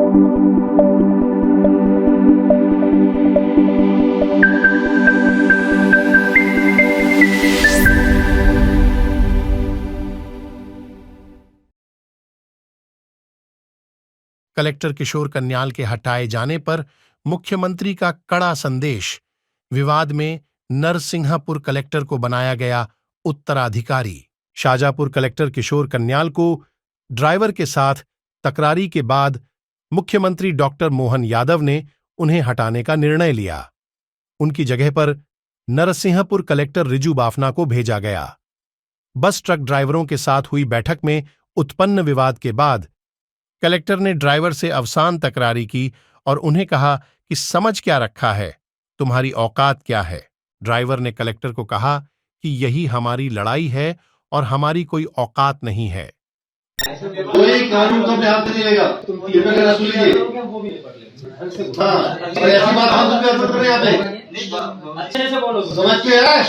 Collector किशोर कन्याल के हटाए जाने पर मुख्यमंत्री का कड़ा संदेश। विवाद में नरसिंहपुर कलेक्टर को बनाया गया उत्तराधिकारी। शाजापुर कलेक्टर किशोर कन्याल को ड्राइवर के साथ तकरारी के बाद मुख्यमंत्री डॉक्टर मोहन यादव ने उन्हें हटाने का निर्णय लिया। उनकी जगह पर नरसिंहपुर कलेक्टर रिजू बाफना को भेजा गया। बस ट्रक ड्राइवरों के साथ हुई बैठक में उत्पन्न विवाद के बाद कलेक्टर ने ड्राइवर से अवसान तकरारी की और उन्हें कहा कि समझ क्या रखा है, तुम्हारी औकात क्या है। ड्राइवर ने कलेक्टर को कहा कि यही हमारी लड़ाई है और हमारी कोई औकात नहीं है। कोई कानून को अपने हाथ में नहीं लेगा, ये तो कहना सुन लीजिए। हाँ, और ऐसी बात हम पे असर यहाँ पे अच्छे से बोलो, समझ पे है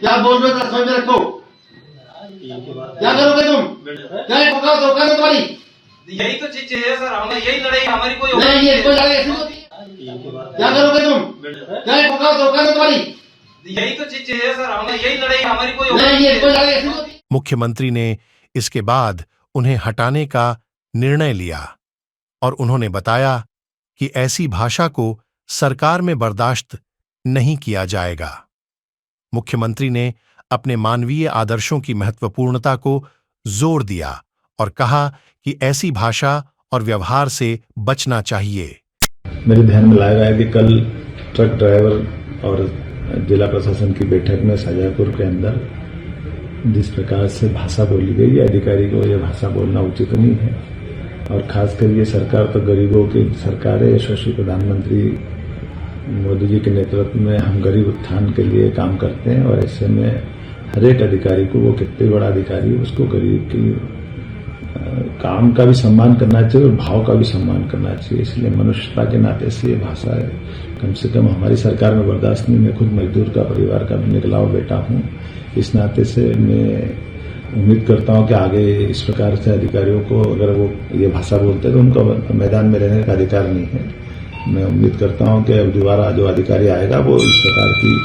क्या बोल रहे हो, समझ में रखो। क्या करोगे तुम, क्या औकात है तुम्हारी? यही तो चीज है सर, हमें यही लड़ाई, हमारी कोई नहीं, ये कोई लड़ाई ऐसी होती है। क्या करोगे तुम, क्या औकात है तुम्हारी? यही तो चीज है सर, हमें यही लड़ाई, हमारी कोई नहीं, ये कोई लड़ाई ऐसी होती है। मुख्यमंत्री ने इसके बाद उन्हें हटाने का निर्णय लिया और उन्होंने बताया कि ऐसी भाषा को सरकार में बर्दाश्त नहीं किया जाएगा। मुख्यमंत्री ने अपने मानवीय आदर्शों की महत्वपूर्णता को जोर दिया और कहा कि ऐसी भाषा और व्यवहार से बचना चाहिए। मेरे ध्यान में लाया गया कि कल ट्रक ड्राइवर और जिला प्रशासन की बैठक में शाजापुर के अंदर जिस प्रकार से भाषा बोली गई, अधिकारी को यह भाषा बोलना उचित नहीं है। और खासकर ये सरकार तो गरीबों की सरकार है। यशस्वी प्रधानमंत्री मोदी जी के नेतृत्व में हम गरीब उत्थान के लिए काम करते हैं और ऐसे में हर एक अधिकारी को, वो कितने बड़ा अधिकारी है, उसको गरीब की काम का भी सम्मान करना चाहिए और भाव का भी सम्मान करना चाहिए। इसलिए मनुष्यता के नाते से ये भाषा है कम से कम हमारी सरकार में बर्दाश्त नहीं। मैं खुद मजदूर का परिवार का निकला हुआ बेटा हूँ। इस नाते से मैं उम्मीद करता हूँ कि आगे इस प्रकार से अधिकारियों को अगर वो ये भाषा बोलते हैं तो उनको मैदान में रहने का अधिकार नहीं है। मैं उम्मीद करता हूँ कि अब दोबारा जो अधिकारी आएगा वो इस प्रकार की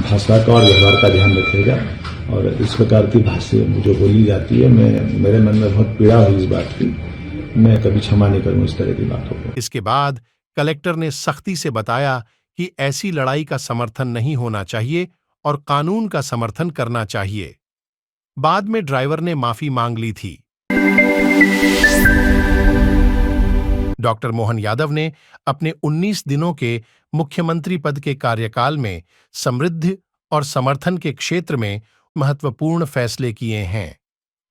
भाषा का और व्यवहार का ध्यान रखेगा और इस प्रकार की भाषा जो बोली जाती है, मेरे मन में बहुत पीड़ा हुई इस बात की। मैं कभी क्षमा नहीं करूँ इस तरह की बातों को। इसके बाद कलेक्टर ने सख्ती से बताया कि ऐसी लड़ाई का समर्थन नहीं होना चाहिए और कानून का समर्थन करना चाहिए। बाद में ड्राइवर ने माफी मांग ली थी। डॉक्टर मोहन यादव ने अपने 19 दिनों के मुख्यमंत्री पद के कार्यकाल में समृद्धि और समर्थन के क्षेत्र में महत्वपूर्ण फैसले किए हैं।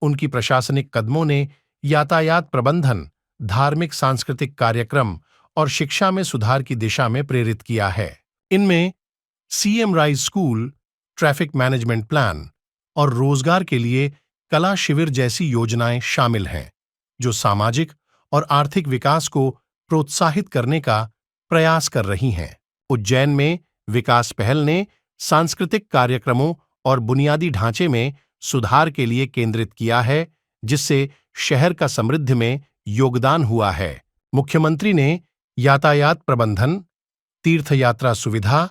उनकी प्रशासनिक कदमों ने यातायात प्रबंधन, धार्मिक सांस्कृतिक कार्यक्रम और शिक्षा में सुधार की दिशा में प्रेरित किया है। इनमें CM rise school, traffic management plan और रोजगार के लिए कला शिविर जैसी योजनाएं शामिल हैं, जो सामाजिक और आर्थिक विकास को प्रोत्साहित करने का प्रयास कर रही हैं। उज्जैन में विकास पहल ने सांस्कृतिक कार्यक्रमों और बुनियादी ढांचे में सुधार के लिए केंद्रित किया है, जिससे शहर का समृद्धि में योगदान हुआ है। मुख्यमंत्री ने यातायात प्रबंधन, तीर्थयात्रा सुविधा,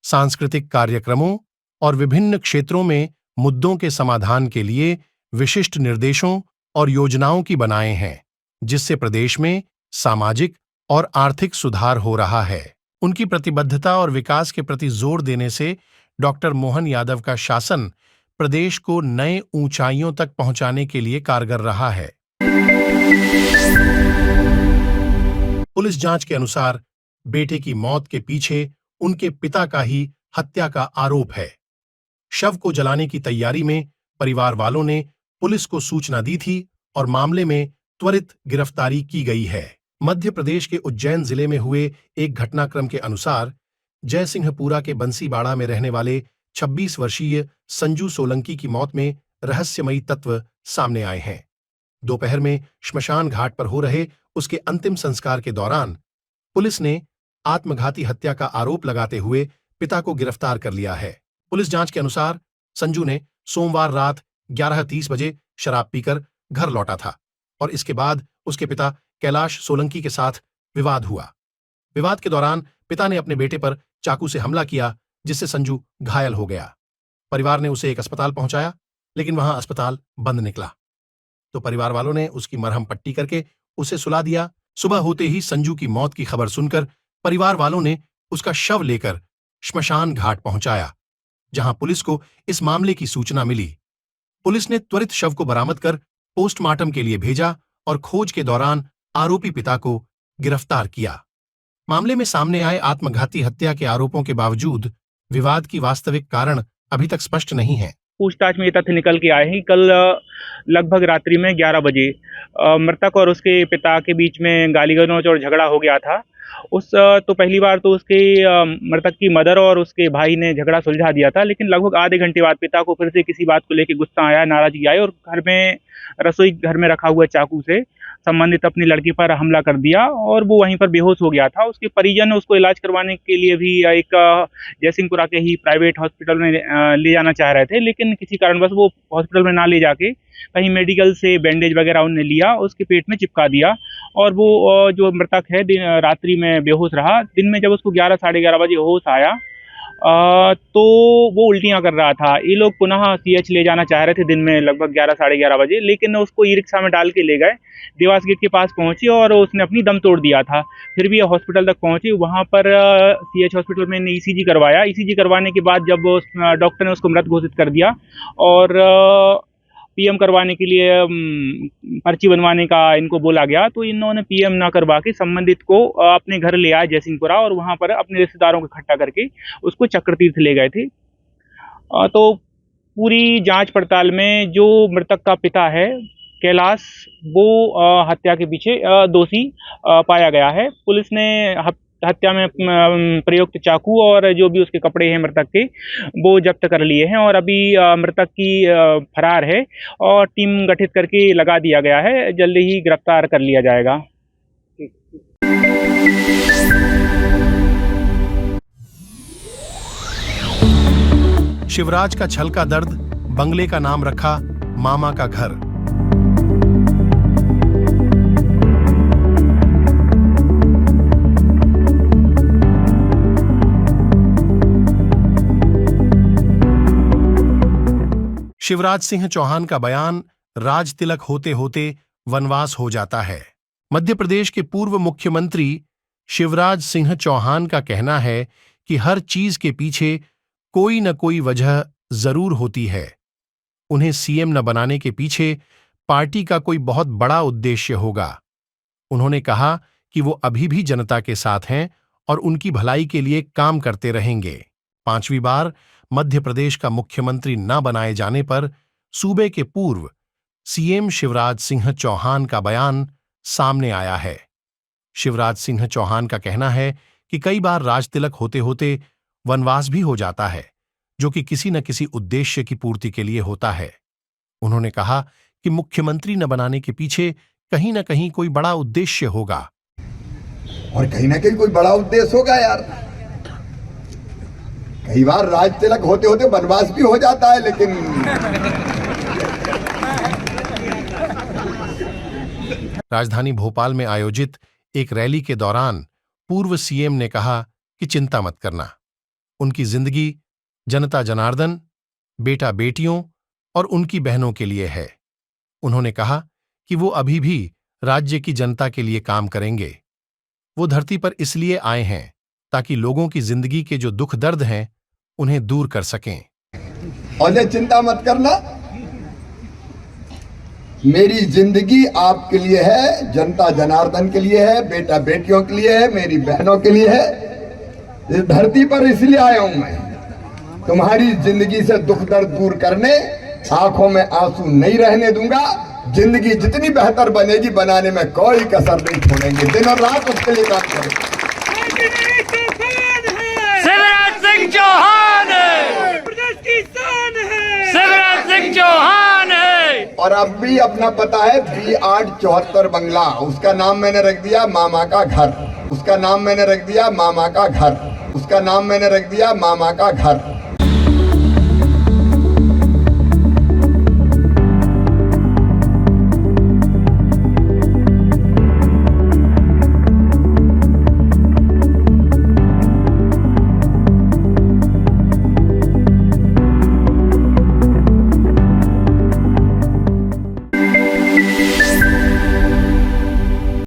सांस्कृतिक कार्यक्रमों और विभिन्न क्षेत्रों में मुद्दों के समाधान के लिए विशिष्ट निर्देशों और योजनाओं की बनाए हैं, जिससे प्रदेश में सामाजिक और आर्थिक सुधार हो रहा है। उनकी प्रतिबद्धता और विकास के प्रति जोर देने से डॉक्टर मोहन यादव का शासन प्रदेश को नए ऊंचाइयों तक पहुंचाने के लिए कारगर रहा है। पुलिस जांच के अनुसार बेटे की मौत के पीछे उनके पिता का ही हत्या का आरोप है। शव को जलाने की तैयारी में परिवार वालों ने पुलिस को सूचना दी थी और मामले में त्वरित गिरफ्तारी की गई है। मध्य प्रदेश के उज्जैन जिले में हुए एक घटनाक्रम के अनुसार जयसिंहपुरा के बंसीबाड़ा में रहने वाले 26 वर्षीय संजू सोलंकी की मौत में रहस्यमयी तत्व सामने आए हैं। दोपहर में श्मशान घाट पर हो रहे उसके अंतिम संस्कार के दौरान पुलिस ने आत्मघाती हत्या का आरोप लगाते हुए पिता को गिरफ्तार कर लिया है। पुलिस जांच के अनुसार संजू ने सोमवार रात 11:30 बजे शराब पीकर घर लौटा था और इसके बाद उसके पिता कैलाश सोलंकी के साथ विवाद हुआ। विवाद के दौरान पिता ने अपने बेटे पर चाकू से हमला किया, जिससे संजू घायल हो गया। परिवार ने उसे एक अस्पताल पहुंचाया, लेकिन वहां अस्पताल बंद निकला। तो परिवार वालों ने उसकी मरहम पट्टी करके उसे सुला दिया। सुबह होते ही संजू की मौत की खबर सुनकर परिवार वालों ने उसका शव लेकर श्मशान घाट पहुंचाया, जहां पुलिस को इस मामले की सूचना मिली। पुलिस ने त्वरित शव को बरामद कर पोस्टमार्टम के लिए भेजा और खोज के दौरान आरोपी पिता को गिरफ्तार किया। मामले में सामने आए आत्मघाती हत्या के आरोपों के बावजूद विवाद की वास्तविक कारण अभी तक स्पष्ट नहीं है। पूछताछ में ये तथ्य निकल के आए हैं। कल लगभग रात्रि में 11 बजे मृतक और उसके पिता के बीच में गाली गलौज और झगड़ा हो गया था। तो पहली बार तो उसके मृतक की मदर और उसके भाई ने झगड़ा सुलझा दिया था, लेकिन लगभग आधे घंटे बाद पिता को फिर से किसी बात को लेकर गुस्सा आया, नाराजगी आई और रसोई घर में रखा हुआ चाकू से संबंधित अपनी लड़की पर हमला कर दिया और वो वहीं पर बेहोश हो गया था। उसके परिजन उसको इलाज करवाने के लिए भी एक जयसिंहपुरा के ही प्राइवेट हॉस्पिटल में ले जाना चाह रहे थे, लेकिन किसी कारणवश वो हॉस्पिटल में ना ले जाके कहीं मेडिकल से बैंडेज वगैरह उन्होंने लिया, उसके पेट में चिपका दिया और वो जो मृतक है रात्रि में बेहोश रहा। दिन में जब उसको 11 साढ़े 11 बजे होश आया तो वो उल्टियां कर रहा था। ये लोग पुनः CH ले जाना चाह रहे थे दिन में लगभग 11 साढ़े 11 बजे, लेकिन उसको ई-रिक्शा में डाल के ले गए। देवास गेट के पास पहुंचे और उसने अपनी दम तोड़ दिया था। फिर भी हॉस्पिटल तक पहुंचे, वहां पर CH हॉस्पिटल में ECG करवाया। ECG करवाने के बाद जब डॉक्टर ने उसको मृत घोषित कर दिया और PM करवाने के लिए पर्ची बनवाने का इनको बोला गया, तो इन्होंने PM ना करवा के संबंधित को अपने घर ले आए जयसिंहपुरा और वहां पर अपने रिश्तेदारों को इकट्ठा करके उसको चक्रतीर्थ ले गए थे। तो पूरी जांच पड़ताल में जो मृतक का पिता है कैलाश, वो हत्या के पीछे दोषी पाया गया है। पुलिस ने हत्या में प्रयुक्त चाकू और जो भी उसके कपड़े हैं मृतक के, वो जब्त कर लिए हैं और अभी मृतक की फरार है और टीम गठित करके लगा दिया गया है। जल्दी ही गिरफ्तार कर लिया जाएगा। शिवराज का छल का दर्द, बंगले का नाम रखा मामा का घर। शिवराज सिंह चौहान का बयान राज तिलक होते होते वनवास हो जाता है। मध्य प्रदेश के पूर्व मुख्यमंत्री शिवराज सिंह चौहान का कहना है कि हर चीज के पीछे कोई न कोई वजह जरूर होती है। उन्हें CM न बनाने के पीछे पार्टी का कोई बहुत बड़ा उद्देश्य होगा। उन्होंने कहा कि वो अभी भी जनता के साथ हैं और उनकी भलाई के लिए काम करते रहेंगे। 5वीं बार मध्य प्रदेश का मुख्यमंत्री न बनाए जाने पर सूबे के पूर्व CM शिवराज सिंह चौहान का बयान सामने आया है। शिवराज सिंह चौहान का कहना है कि कई बार राज तिलक होते होते वनवास भी हो जाता है, जो कि किसी न किसी उद्देश्य की पूर्ति के लिए होता है। उन्होंने कहा कि मुख्यमंत्री न बनाने के पीछे कहीं न कहीं कोई बड़ा उद्देश्य होगा। और कहीं ना कहीं कोई बड़ा उद्देश्य होगा यार। कई बार राज तिलक होते होते वनवास भी हो जाता है, लेकिन राजधानी भोपाल में आयोजित एक रैली के दौरान पूर्व CM ने कहा कि चिंता मत करना, उनकी जिंदगी जनता जनार्दन, बेटा बेटियों और उनकी बहनों के लिए है। उन्होंने कहा कि वो अभी भी राज्य की जनता के लिए काम करेंगे। वो धरती पर इसलिए आए हैं ताकि लोगों की जिंदगी के जो दुख दर्द हैं उन्हें दूर कर सकें। और ये चिंता मत करना, मेरी जिंदगी आपके लिए है, जनता जनार्दन के लिए है, बेटा बेटियों के लिए है, मेरी बहनों के लिए है। इस धरती पर इसलिए आया हूं मैं, तुम्हारी जिंदगी से दुख दर्द दूर करने, आंखों में आंसू नहीं रहने दूंगा। जिंदगी जितनी बेहतर बनेगी, बनाने में कोई कसर नहीं छोड़ेंगे। दिन और रात उसके लिए काम करेंगे। शिवराज सिंह चौहान है, प्रदेश की शान है, शिवराज सिंह चौहान है। और अब भी अपना पता है B874 बंगला, उसका नाम मैंने रख दिया मामा का घर। उसका नाम मैंने रख दिया मामा का घर। उसका नाम मैंने रख दिया मामा का घर।